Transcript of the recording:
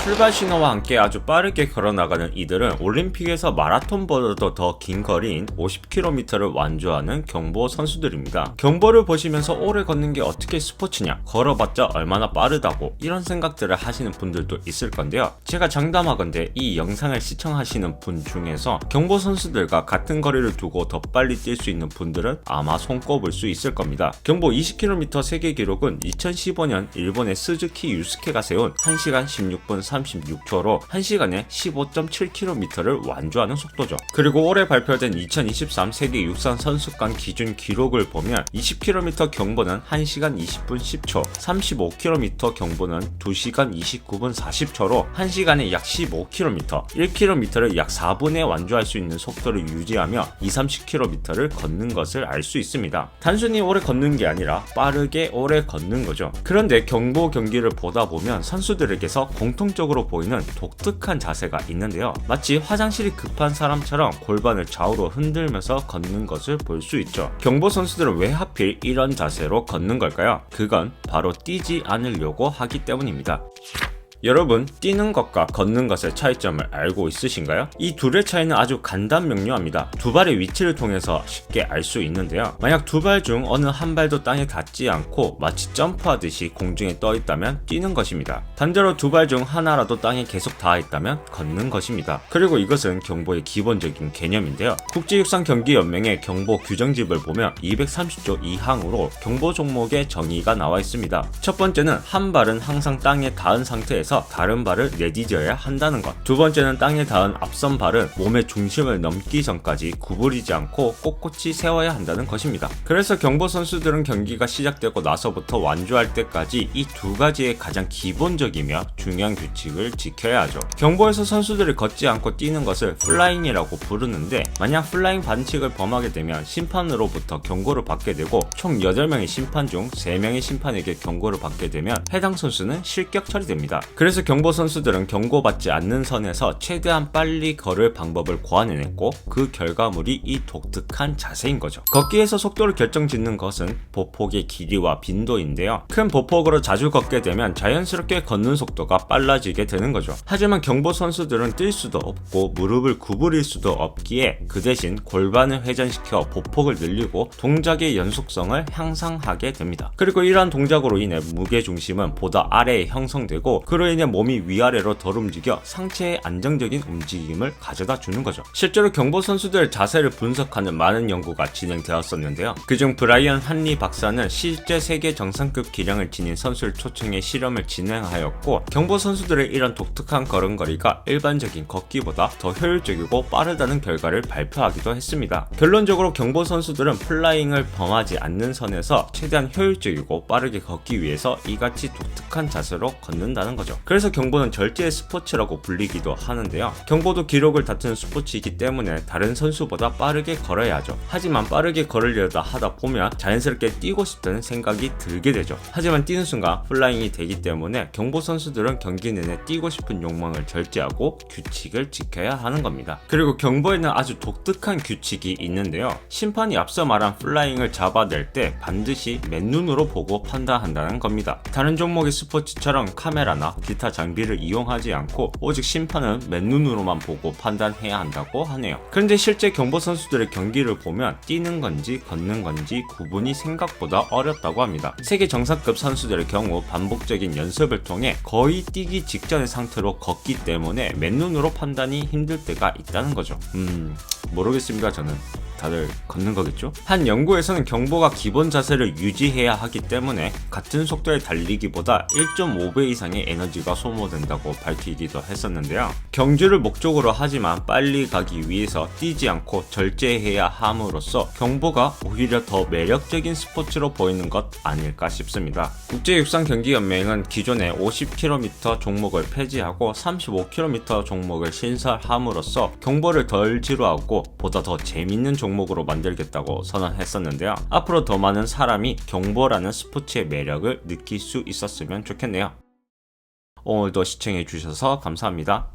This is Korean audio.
출발 신호와 함께 아주 빠르게 걸어나가는 이들은 올림픽에서 마라톤보다도 더 긴 거리인 50km를 완주하는 경보 선수들입니다. 경보를 보시면서 오래 걷는 게 어떻게 스포츠냐, 걸어봤자 얼마나 빠르다고 이런 생각들을 하시는 분들도 있을 건데요. 제가 장담하건대 이 영상을 시청하시는 분 중에서 경보 선수들과 같은 거리를 두고 더 빨리 뛸 수 있는 분들은 아마 손꼽을 수 있을 겁니다. 경보 20km 세계 기록은 2015년 일본의 스즈키 유스케가 세운 1시간 16분 36초로 1시간에 15.7km를 완주하는 속도죠. 그리고 올해 발표된 2023 세계 육상 선수권 기준 기록을 보면 20km 경보는 1시간 20분 10초, 35km 경보는 2시간 29분 40초로 1시간에 약 15km, 1km를 약 4분에 완주할 수 있는 속도를 유지하며 20-30km를 걷는 것을 알 수 있습니다. 단순히 오래 걷는 게 아니라 빠르게 오래 걷는 거죠. 그런데 경보 경기를 보다 보면 선수들에게서 공통적으로 보이는 독특한 자세가 있는데요. 마치 화장실이 급한 사람처럼 골반을 좌우로 흔들면서 걷는 것을 볼 수 있죠. 경보 선수들은 왜 하필 이런 자세로 걷는 걸까요? 그건 바로 뛰지 않으려고 하기 때문입니다. 여러분, 뛰는 것과 걷는 것의 차이점을 알고 있으신가요? 이 둘의 차이는 아주 간단명료합니다. 두 발의 위치를 통해서 쉽게 알 수 있는데요. 만약 두 발 중 어느 한 발도 땅에 닿지 않고 마치 점프하듯이 공중에 떠 있다면 뛰는 것입니다. 반대로 두 발 중 하나라도 땅에 계속 닿아 있다면 걷는 것입니다. 그리고 이것은 경보의 기본적인 개념인데요. 국제육상경기연맹의 경보 규정집을 보면 230조 2항으로 경보 종목의 정의가 나와 있습니다. 첫 번째는 한 발은 항상 땅에 닿은 상태에서 다른 발을 내디뎌야 한다는 것. 두 번째는 땅에 닿은 앞선 발은 몸의 중심을 넘기 전까지 구부리지 않고 꼿꼿이 세워야 한다는 것입니다. 그래서 경보 선수들은 경기가 시작되고 나서부터 완주할 때까지 이 두 가지의 가장 기본적이며 중요한 규칙을 지켜야 하죠. 경보에서 선수들이 걷지 않고 뛰는 것을 플라잉이라고 부르는데, 만약 플라잉 반칙을 범하게 되면 심판으로부터 경고를 받게 되고 총 8명의 심판 중 3명의 심판에게 경고를 받게 되면 해당 선수는 실격 처리됩니다. 그래서 경보 선수들은 경고받지 않는 선에서 최대한 빨리 걸을 방법을 고안해냈고, 그 결과물이 이 독특한 자세인 거죠. 걷기에서 속도를 결정짓는 것은 보폭의 길이와 빈도인데요. 큰 보폭으로 자주 걷게 되면 자연스럽게 걷는 속도가 빨라지게 되는 거죠. 하지만 경보 선수들은 뛸 수도 없고 무릎을 구부릴 수도 없기에 그 대신 골반을 회전시켜 보폭을 늘리고 동작의 연속성을 향상하게 됩니다. 그리고 이러한 동작으로 인해 무게중심은 보다 아래에 형성되고, 그로 인해 몸이 위아래로 덜 움직여 상체의 안정적인 움직임을 가져다 주는 거죠. 실제로 경보 선수들의 자세를 분석하는 많은 연구가 진행되었었는데요. 그중 브라이언 한리 박사는 실제 세계 정상급 기량을 지닌 선수를 초청해 실험을 진행하였고, 경보 선수들의 이런 독특한 걸음걸이가 일반적인 걷기보다 더 효율적이고 빠르다는 결과를 발표하기도 했습니다. 결론적으로 경보 선수들은 플라잉을 범하지 않는 선에서 최대한 효율적이고 빠르게 걷기 위해서 이같이 독특한 자세로 걷는다는 거죠. 그래서 경보는 절제의 스포츠라고 불리기도 하는데요. 경보도 기록을 다투는 스포츠이기 때문에 다른 선수보다 빠르게 걸어야 하죠. 하지만 빠르게 걸으려다 하다 보면 자연스럽게 뛰고 싶다는 생각이 들게 되죠. 하지만 뛰는 순간 플라잉이 되기 때문에 경보 선수들은 경기 내내 뛰고 싶은 욕망을 절제하고 규칙을 지켜야 하는 겁니다. 그리고 경보에는 아주 독특한 규칙이 있는데요. 심판이 앞서 말한 플라잉을 잡아낼 때 반드시 맨눈으로 보고 판단한다는 겁니다. 다른 종목의 스포츠처럼 카메라나 기타 장비를 이용하지 않고 오직 심판은 맨눈으로만 보고 판단해야 한다고 하네요. 그런데 실제 경보 선수들의 경기를 보면 뛰는 건지 걷는 건지 구분이 생각보다 어렵다고 합니다. 세계 정상급 선수들의 경우 반복적인 연습을 통해 거의 뛰기 직전의 상태로 걷기 때문에 맨눈으로 판단이 힘들 때가 있다는 거죠. 모르겠습니다. 저는 다들 걷는 거겠죠? 한 연구에서는 경보가 기본 자세를 유지해야 하기 때문에 같은 속도의 달리기보다 1.5배 이상의 에너지가 소모된다고 밝히기도 했었는데요. 경주를 목적으로 하지만 빨리 가기 위해서 뛰지 않고 절제해야 함으로써 경보가 오히려 더 매력적인 스포츠로 보이는 것 아닐까 싶습니다. 국제육상경기연맹은 기존의 50km 종목을 폐지하고 35km 종목을 신설함으로써 경보를 덜 지루하고 보다 더 재밌는 종목으로 만들겠다고 선언했었는데요. 앞으로 더 많은 사람이 경보라는 스포츠의 매력을 느낄 수 있었으면 좋겠네요. 오늘도 시청해주셔서 감사합니다.